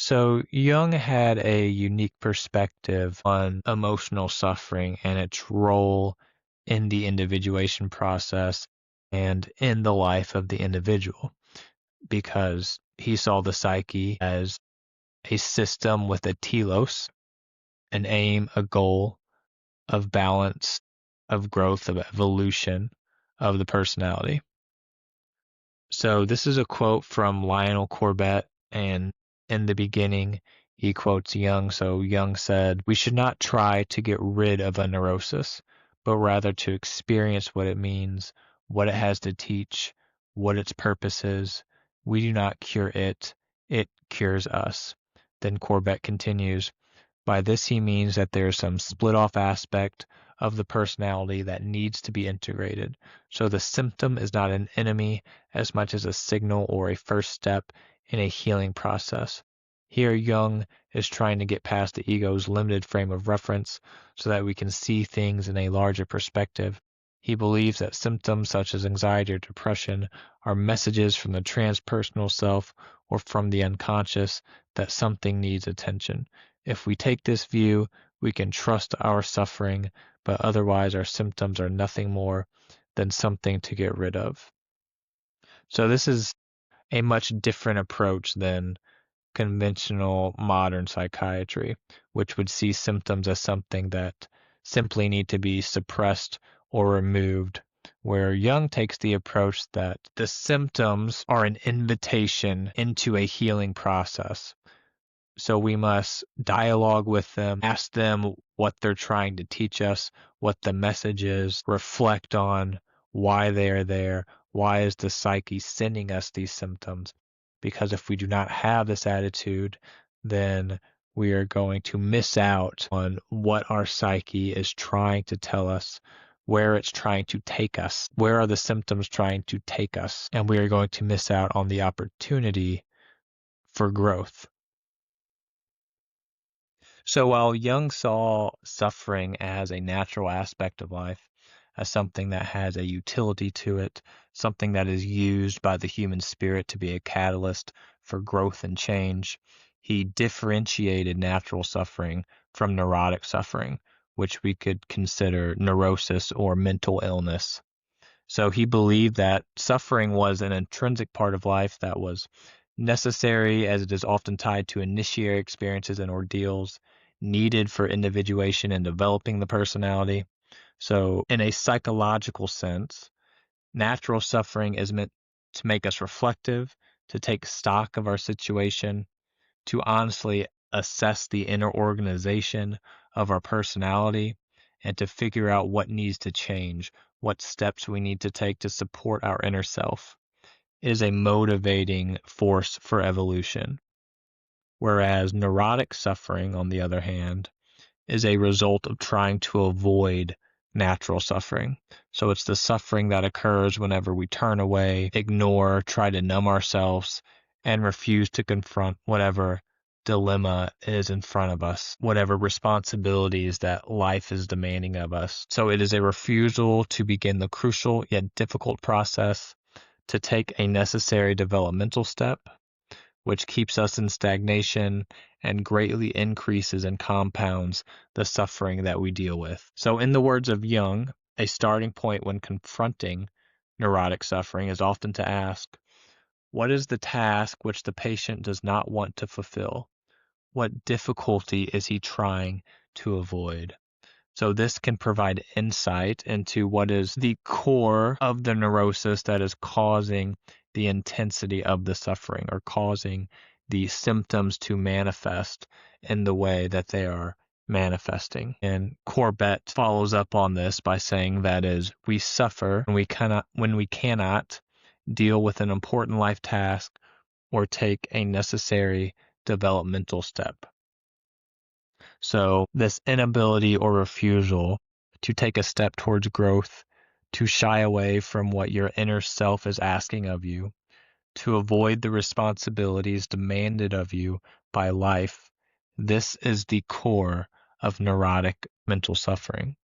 So Jung had a unique perspective on emotional suffering and its role in the individuation process and in the life of the individual, because he saw the psyche as a system with a telos, an aim, a goal of balance, of growth, of evolution of the personality. So this is a quote from Lionel Corbett, and in the beginning, he quotes Jung. So Jung said, "We should not try to get rid of a neurosis, but rather to experience what it means, what it has to teach, what its purpose is. We do not cure it, it cures us." Then Corbett continues, by this he means that there is some split-off aspect of the personality that needs to be integrated. So the symptom is not an enemy as much as a signal or a first step in a healing process. Here Jung is trying to get past the ego's limited frame of reference so that we can see things in a larger perspective. He believes that symptoms such as anxiety or depression are messages from the transpersonal self or from the unconscious that something needs attention. If we take this view, we can trust our suffering, but otherwise our symptoms are nothing more than something to get rid of. So this is a much different approach than conventional modern psychiatry, which would see symptoms as something that simply need to be suppressed or removed, where Jung takes the approach that the symptoms are an invitation into a healing process. So we must dialogue with them, ask them what they're trying to teach us, what the message is, reflect on why they are there, why is the psyche sending us these symptoms? Because if we do not have this attitude, then we are going to miss out on what our psyche is trying to tell us, where it's trying to take us, where are the symptoms trying to take us, and we are going to miss out on the opportunity for growth. So while Jung saw suffering as a natural aspect of life, as something that has a utility to it, something that is used by the human spirit to be a catalyst for growth and change, he differentiated natural suffering from neurotic suffering, which we could consider neurosis or mental illness. So he believed that suffering was an intrinsic part of life that was necessary, as it is often tied to initiatory experiences and ordeals needed for individuation and developing the personality. So, in a psychological sense, natural suffering is meant to make us reflective, to take stock of our situation, to honestly assess the inner organization of our personality, and to figure out what needs to change, what steps we need to take to support our inner self. It is a motivating force for evolution. Whereas neurotic suffering, on the other hand, is a result of trying to avoid natural suffering. So it's the suffering that occurs whenever we turn away, ignore, try to numb ourselves, and refuse to confront whatever dilemma is in front of us, whatever responsibilities that life is demanding of us. So it is a refusal to begin the crucial yet difficult process to take a necessary developmental step, which keeps us in stagnation and greatly increases and compounds the suffering that we deal with. So, in the words of Jung, a starting point when confronting neurotic suffering is often to ask, what is the task which the patient does not want to fulfill? What difficulty is he trying to avoid? So this can provide insight into what is the core of the neurosis that is causing the intensity of the suffering or causing the symptoms to manifest in the way that they are manifesting. And Corbett follows up on this by saying that is, we suffer when we cannot deal with an important life task or take a necessary developmental step. So this inability or refusal to take a step towards growth, to shy away from what your inner self is asking of you, to avoid the responsibilities demanded of you by life, this is the core of neurotic mental suffering.